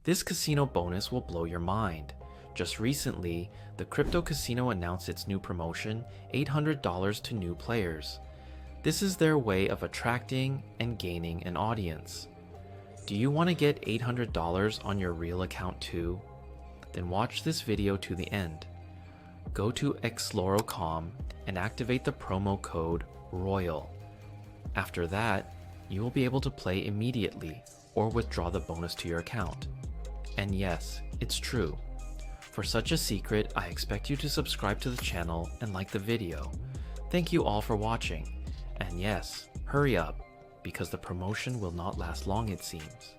This casino bonus will blow your mind. Just recently, the crypto casino announced its new promotion, $800 to new players. This is their way of attracting and gaining an audience. Do you want to get $800 on your real account too? Then watch this video to the end. Go to Xloro.com and activate the promo code ROYAL. After that, you will be able to play immediately or withdraw the bonus to your account. And yes, it's true. For such a secret, I expect you to subscribe to the channel and like the video. Thank you all for watching. And yes, hurry up, because the promotion will not last long, it seems.